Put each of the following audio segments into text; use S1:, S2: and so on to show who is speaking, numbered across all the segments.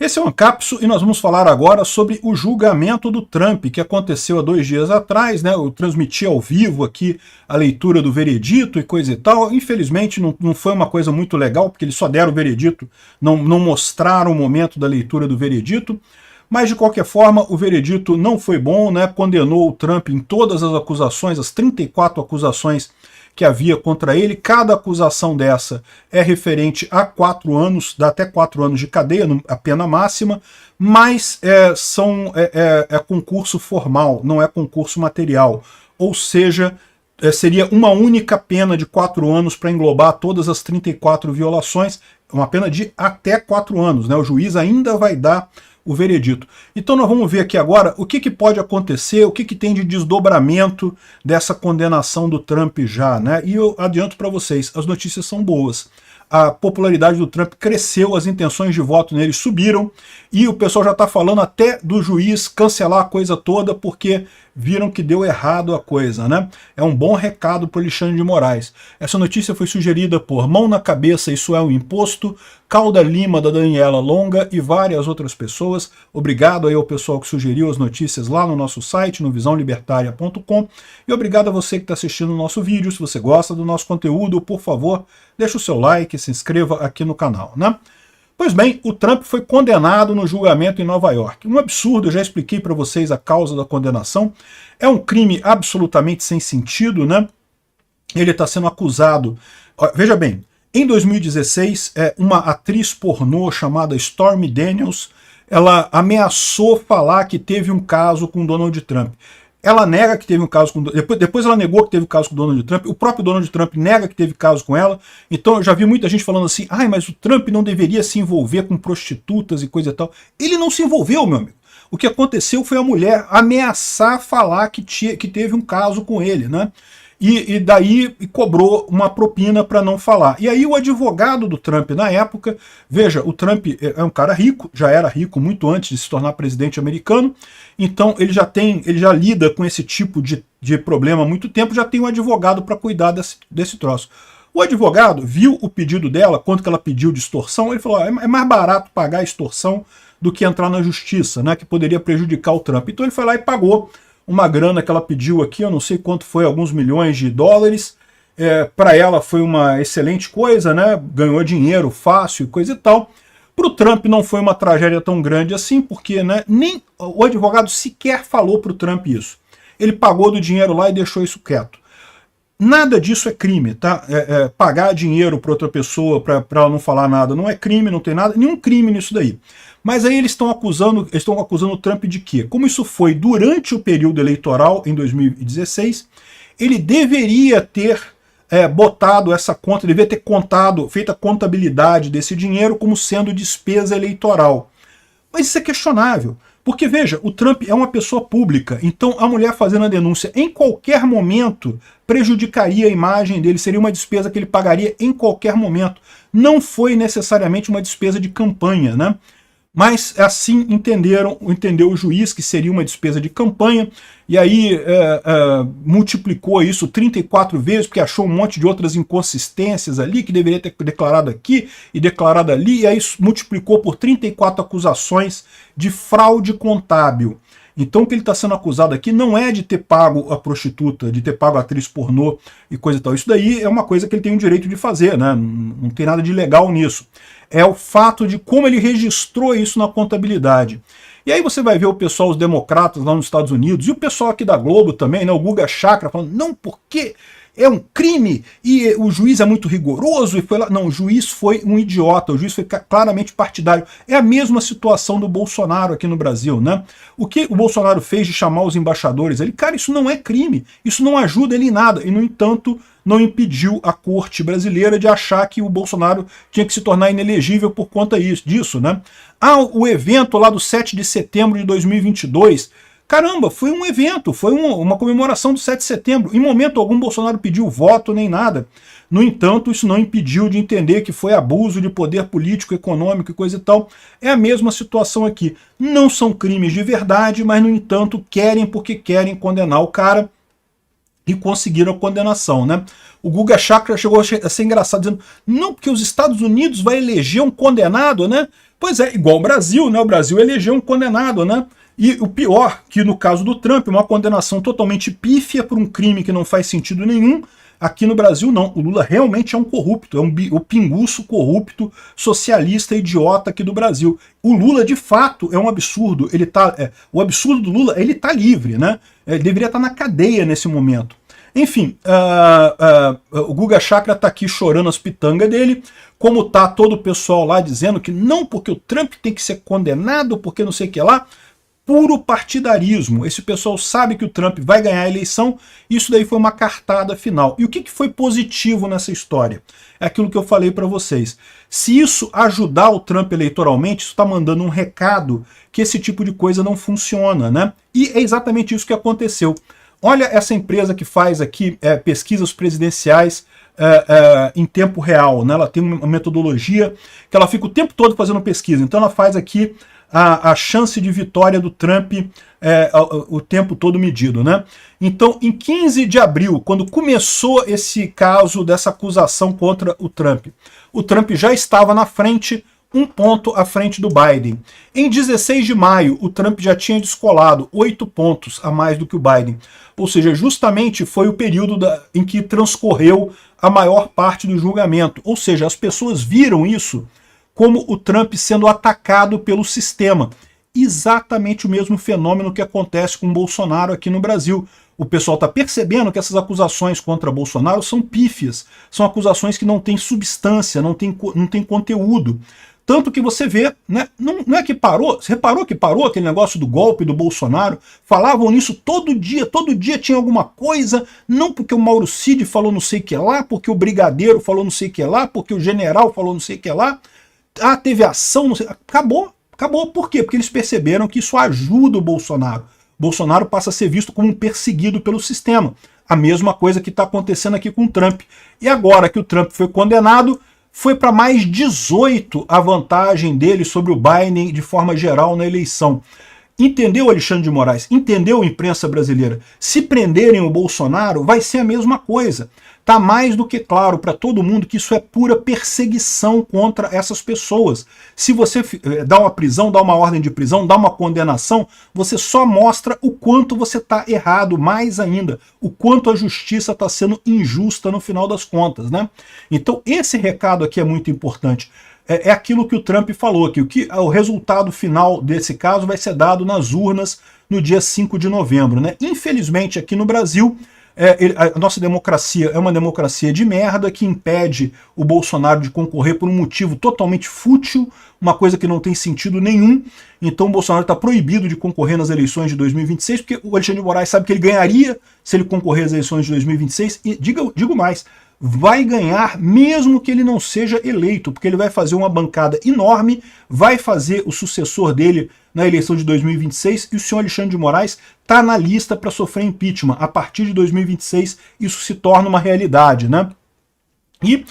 S1: Esse é o Ancapso e nós vamos falar agora sobre o julgamento do Trump, que aconteceu há 2 dias atrás, né? Eu transmiti ao vivo aqui a leitura do veredito e coisa e tal. Infelizmente não foi uma coisa muito legal, porque eles só deram o veredito, não mostraram o momento da leitura do veredito. Mas, de qualquer forma, o veredito não foi bom, né? Condenou o Trump em todas as acusações, as 34 acusações que havia contra ele. Cada acusação dessa é referente a 4 anos, dá até 4 anos de cadeia, a pena máxima, mas é concurso formal, não é concurso material. Ou seja, seria uma única pena de 4 anos para englobar todas as 34 violações, uma pena de até 4 anos, né? O juiz ainda vai dar o veredito. Então nós vamos ver aqui agora o que pode acontecer, o que tem de desdobramento dessa condenação do Trump já, né? E eu adianto para vocês, as notícias são boas. A popularidade do Trump cresceu, as intenções de voto nele subiram, e o pessoal já está falando até do juiz cancelar a coisa toda, porque viram que deu errado a coisa, né? É um bom recado para o Alexandre de Moraes. Essa notícia foi sugerida por Mão na Cabeça, Isso é um Imposto, Calda Lima, da Daniela Longa e várias outras pessoas. Obrigado aí ao pessoal que sugeriu as notícias lá no nosso site, no visãolibertaria.com, e obrigado a você que está assistindo o nosso vídeo. Se você gosta do nosso conteúdo, por favor, deixa o seu like, se inscreva aqui no canal, né? Pois bem, o Trump foi condenado no julgamento em Nova York. Um absurdo, eu já expliquei para vocês a causa da condenação. É um crime absolutamente sem sentido, né? Ele está sendo acusado... Veja bem, em 2016, uma atriz pornô chamada Stormy Daniels, ela ameaçou falar que teve um caso com Donald Trump. Ela nega que teve um caso com... Depois ela negou que teve caso com o Donald Trump. O próprio Donald Trump nega que teve caso com ela. Então eu já vi muita gente falando assim, ai, mas o Trump não deveria se envolver com prostitutas e coisa e tal. Ele não se envolveu, meu amigo. O que aconteceu foi a mulher ameaçar falar que teve um caso com ele, né? E daí cobrou uma propina para não falar. E aí o advogado do Trump na época, veja, o Trump é um cara rico, já era rico muito antes de se tornar presidente americano, então ele já lida com esse tipo de problema há muito tempo, já tem um advogado para cuidar desse troço. O advogado viu o pedido dela, quanto que ela pediu de extorsão, ele falou, é mais barato pagar a extorsão do que entrar na justiça, né, que poderia prejudicar o Trump. Então ele foi lá e pagou uma grana que ela pediu aqui, eu não sei quanto foi, alguns milhões de dólares. Para ela foi uma excelente coisa, né? Ganhou dinheiro fácil, coisa e tal. Para o Trump não foi uma tragédia tão grande assim, porque, né, nem o advogado sequer falou para o Trump isso. Ele pagou do dinheiro lá e deixou isso quieto. Nada disso é crime, tá? Pagar dinheiro para outra pessoa para ela não falar nada não é crime, não tem nada, nenhum crime nisso daí. Mas aí eles estão acusando o Trump de quê? Como isso foi durante o período eleitoral, em 2016, ele deveria ter botado essa conta, deveria ter feito a contabilidade desse dinheiro como sendo despesa eleitoral. Mas isso é questionável. Porque, veja, o Trump é uma pessoa pública, então a mulher fazendo a denúncia em qualquer momento prejudicaria a imagem dele, seria uma despesa que ele pagaria em qualquer momento. Não foi necessariamente uma despesa de campanha, né? Mas assim entendeu o juiz que seria uma despesa de campanha, e aí multiplicou isso 34 vezes, porque achou um monte de outras inconsistências ali, que deveria ter declarado aqui e declarado ali, e aí multiplicou por 34 acusações de fraude contábil. Então o que ele está sendo acusado aqui não é de ter pago a prostituta, de ter pago a atriz pornô e coisa e tal. Isso daí é uma coisa que ele tem o direito de fazer, né? Não tem nada de ilegal nisso. É o fato de como ele registrou isso na contabilidade. E aí você vai ver o pessoal, os democratas lá nos Estados Unidos, e o pessoal aqui da Globo também, né? O Guga Chakra falando, não, porque é um crime e o juiz é muito rigoroso e foi lá. Não, o juiz foi um idiota, o juiz foi claramente partidário. É a mesma situação do Bolsonaro aqui no Brasil, né? O que o Bolsonaro fez de chamar os embaixadores ali, cara, isso não é crime, isso não ajuda ele em nada, e no entanto não impediu a corte brasileira de achar que o Bolsonaro tinha que se tornar inelegível por conta disso, né? O evento lá do 7 de setembro de 2022, caramba, foi um evento, foi uma comemoração do 7 de setembro. Em momento algum Bolsonaro pediu voto nem nada. No entanto, isso não impediu de entender que foi abuso de poder político, econômico e coisa e tal. É a mesma situação aqui. Não são crimes de verdade, mas no entanto querem porque querem condenar o cara. e conseguiram a condenação, né? O Guga Chakra chegou a ser engraçado, dizendo, não, porque os Estados Unidos vai eleger um condenado, né? Pois é, igual o Brasil, né? O Brasil elegeu um condenado, né? E o pior, que no caso do Trump, uma condenação totalmente pífia por um crime que não faz sentido nenhum. Aqui no Brasil não, o Lula realmente é um corrupto, o pinguço corrupto, socialista, idiota aqui do Brasil. O Lula, de fato, é um absurdo, o absurdo do Lula, ele tá livre, né? Ele deveria estar na cadeia nesse momento. Enfim, o Guga Chakra tá aqui chorando as pitangas dele, como tá todo o pessoal lá dizendo que não, porque o Trump tem que ser condenado, porque não sei o que lá. Puro partidarismo. Esse pessoal sabe que o Trump vai ganhar a eleição, isso daí foi uma cartada final. E o que foi positivo nessa história? É aquilo que eu falei para vocês. Se isso ajudar o Trump eleitoralmente, isso está mandando um recado que esse tipo de coisa não funciona, né? E é exatamente isso que aconteceu. Olha essa empresa que faz aqui pesquisas presidenciais em tempo real, né? Ela tem uma metodologia que ela fica o tempo todo fazendo pesquisa. Então ela faz aqui a chance de vitória do Trump o tempo todo medido, né? Então, em 15 de abril, quando começou esse caso dessa acusação contra o Trump já estava na frente, 1 ponto à frente do Biden. Em 16 de maio, o Trump já tinha descolado 8 pontos a mais do que o Biden. Ou seja, justamente foi o período em que transcorreu a maior parte do julgamento. Ou seja, as pessoas viram isso como o Trump sendo atacado pelo sistema. Exatamente o mesmo fenômeno que acontece com o Bolsonaro aqui no Brasil. O pessoal está percebendo que essas acusações contra Bolsonaro são pífias, são acusações que não têm substância, não tem conteúdo. Tanto que você vê, né, não é que parou, você reparou que parou aquele negócio do golpe do Bolsonaro? Falavam nisso todo dia tinha alguma coisa, não porque o Mauro Cid falou não sei o que lá, porque o brigadeiro falou não sei o que lá, porque o general falou não sei o que lá. Ah, teve ação, não sei. Acabou. Por quê? Porque eles perceberam que isso ajuda o Bolsonaro. Bolsonaro passa a ser visto como um perseguido pelo sistema. A mesma coisa que está acontecendo aqui com o Trump. E agora que o Trump foi condenado, foi para mais 18 a vantagem dele sobre o Biden de forma geral na eleição. Entendeu, Alexandre de Moraes? Entendeu a imprensa brasileira? Se prenderem o Bolsonaro, vai ser a mesma coisa. Está mais do que claro para todo mundo que isso é pura perseguição contra essas pessoas. Se você dá uma prisão, dá uma ordem de prisão, dá uma condenação, você só mostra o quanto você está errado, mais ainda, o quanto a justiça está sendo injusta no final das contas, né? Então esse recado aqui é muito importante. É aquilo que o Trump falou, que o resultado final desse caso vai ser dado nas urnas no dia 5 de novembro, né? Infelizmente aqui no Brasil, a nossa democracia é uma democracia de merda que impede o Bolsonaro de concorrer por um motivo totalmente fútil, uma coisa que não tem sentido nenhum. Então o Bolsonaro está proibido de concorrer nas eleições de 2026, porque o Alexandre de Moraes sabe que ele ganharia se ele concorrer às eleições de 2026, e digo mais, vai ganhar mesmo que ele não seja eleito, porque ele vai fazer uma bancada enorme, vai fazer o sucessor dele na eleição de 2026, e o senhor Alexandre de Moraes está na lista para sofrer impeachment. A partir de 2026 isso se torna uma realidade, né? E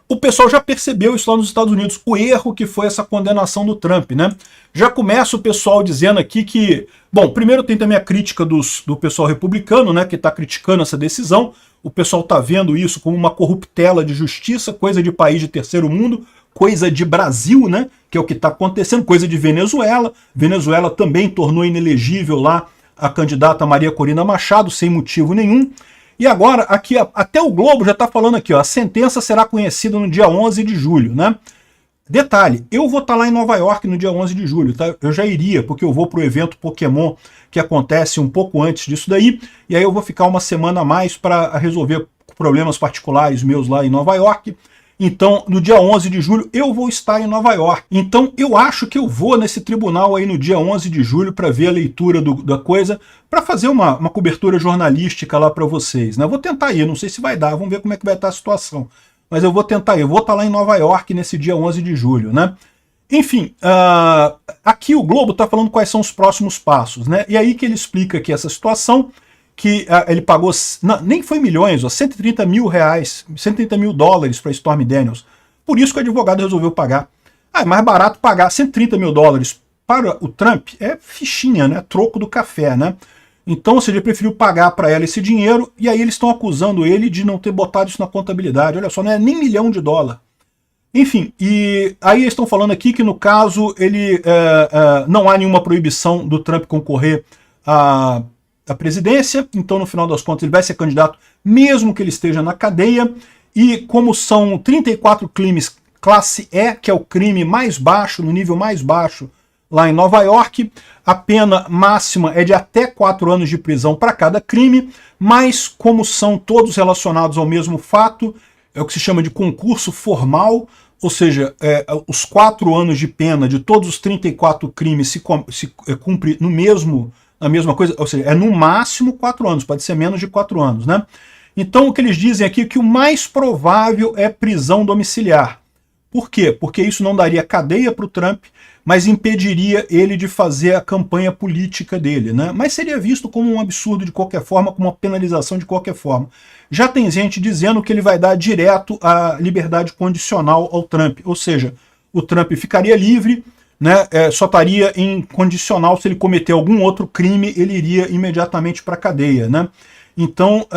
S1: o pessoal já percebeu isso lá nos Estados Unidos, o erro que foi essa condenação do Trump, né? Já começa o pessoal dizendo aqui que... Bom, primeiro tem também a crítica do pessoal republicano, né, que está criticando essa decisão. O pessoal está vendo isso como uma corruptela de justiça, coisa de país de terceiro mundo, coisa de Brasil, né, que é o que está acontecendo, coisa de Venezuela. Venezuela também tornou inelegível lá a candidata Maria Corina Machado, sem motivo nenhum. E agora, aqui, até o Globo já está falando aqui, ó, a sentença será conhecida no dia 11 de julho, né? Detalhe, eu vou estar lá em Nova York no dia 11 de julho, tá? Eu já iria, porque eu vou para o evento Pokémon que acontece um pouco antes disso daí, e aí eu vou ficar uma semana a mais para resolver problemas particulares meus lá em Nova York. Então, no dia 11 de julho, eu vou estar em Nova York. Então, eu acho que eu vou nesse tribunal aí no dia 11 de julho para ver a leitura da coisa, para fazer uma cobertura jornalística lá para vocês, né? Eu vou tentar ir, não sei se vai dar, vamos ver como é que vai estar a situação. Mas eu vou tentar ir, eu vou estar lá em Nova York nesse dia 11 de julho, né? Enfim, aqui o Globo está falando quais são os próximos passos, né? E aí que ele explica aqui essa situação, que ele pagou, nem foi milhões, ó, 130 mil reais, 130 mil dólares para Stormy Daniels. Por isso que o advogado resolveu pagar. É mais barato pagar 130 mil dólares para o Trump, é fichinha, né? Troco do café, né? Então, ou seja, ele preferiu pagar para ela esse dinheiro, e aí eles estão acusando ele de não ter botado isso na contabilidade. Olha só, não é nem $1 milhão. Enfim, e aí eles estão falando aqui que no caso ele não há nenhuma proibição do Trump concorrer à presidência, então no final das contas ele vai ser candidato mesmo que ele esteja na cadeia, e como são 34 crimes classe E, que é o crime mais baixo, no nível mais baixo lá em Nova York, a pena máxima é de até 4 anos de prisão para cada crime, mas como são todos relacionados ao mesmo fato, é o que se chama de concurso formal, ou seja, os 4 anos de pena de todos os 34 crimes se cumpre na mesma coisa, ou seja, é no máximo 4 anos, pode ser menos de 4 anos, né? Então o que eles dizem aqui é que o mais provável é prisão domiciliar. Por quê? Porque isso não daria cadeia para o Trump, mas impediria ele de fazer a campanha política dele, né? Mas seria visto como um absurdo de qualquer forma, como uma penalização de qualquer forma. Já tem gente dizendo que ele vai dar direto a liberdade condicional ao Trump, ou seja, o Trump ficaria livre, né? Só estaria em condicional se ele cometer algum outro crime, ele iria imediatamente para a cadeia, né? Então,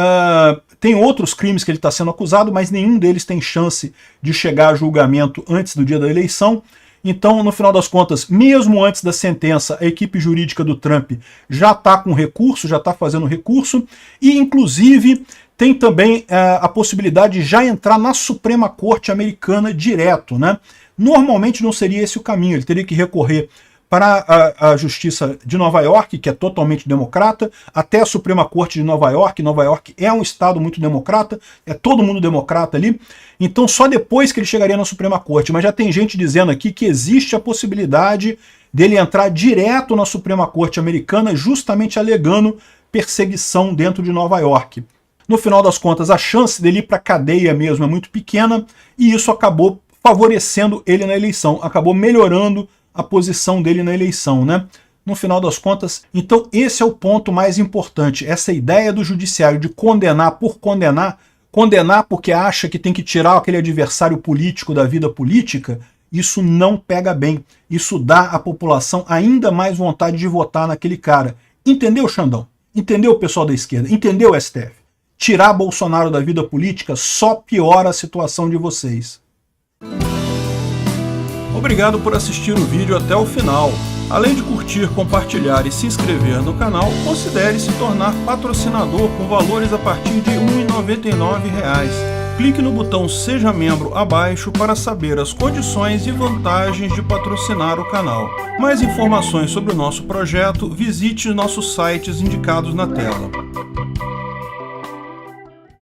S1: tem outros crimes que ele está sendo acusado, mas nenhum deles tem chance de chegar a julgamento antes do dia da eleição. Então, no final das contas, mesmo antes da sentença, a equipe jurídica do Trump já está com recurso, já está fazendo recurso, e inclusive tem também a possibilidade de já entrar na Suprema Corte americana direto, né? Normalmente não seria esse o caminho, ele teria que recorrer para a Justiça de Nova York, que é totalmente democrata, até a Suprema Corte de Nova York. Nova York é um estado muito democrata, é todo mundo democrata ali, então só depois que ele chegaria na Suprema Corte. Mas já tem gente dizendo aqui que existe a possibilidade dele entrar direto na Suprema Corte americana, justamente alegando perseguição dentro de Nova York. No final das contas, a chance dele ir para a cadeia mesmo é muito pequena, e isso acabou favorecendo ele na eleição, acabou melhorando a posição dele na eleição, né? No final das contas, então esse é o ponto mais importante, essa ideia do judiciário de condenar por condenar, condenar porque acha que tem que tirar aquele adversário político da vida política, isso não pega bem, isso dá à população ainda mais vontade de votar naquele cara. Entendeu, Xandão? Entendeu o pessoal da esquerda? Entendeu, STF? Tirar Bolsonaro da vida política só piora a situação de vocês. Obrigado por assistir o vídeo até o final. Além de curtir, compartilhar e se inscrever no canal, considere se tornar patrocinador com valores a partir de R$ 1,99. Clique no botão Seja Membro abaixo para saber as condições e vantagens de patrocinar o canal. Mais informações sobre o nosso projeto, visite nossos sites indicados na tela.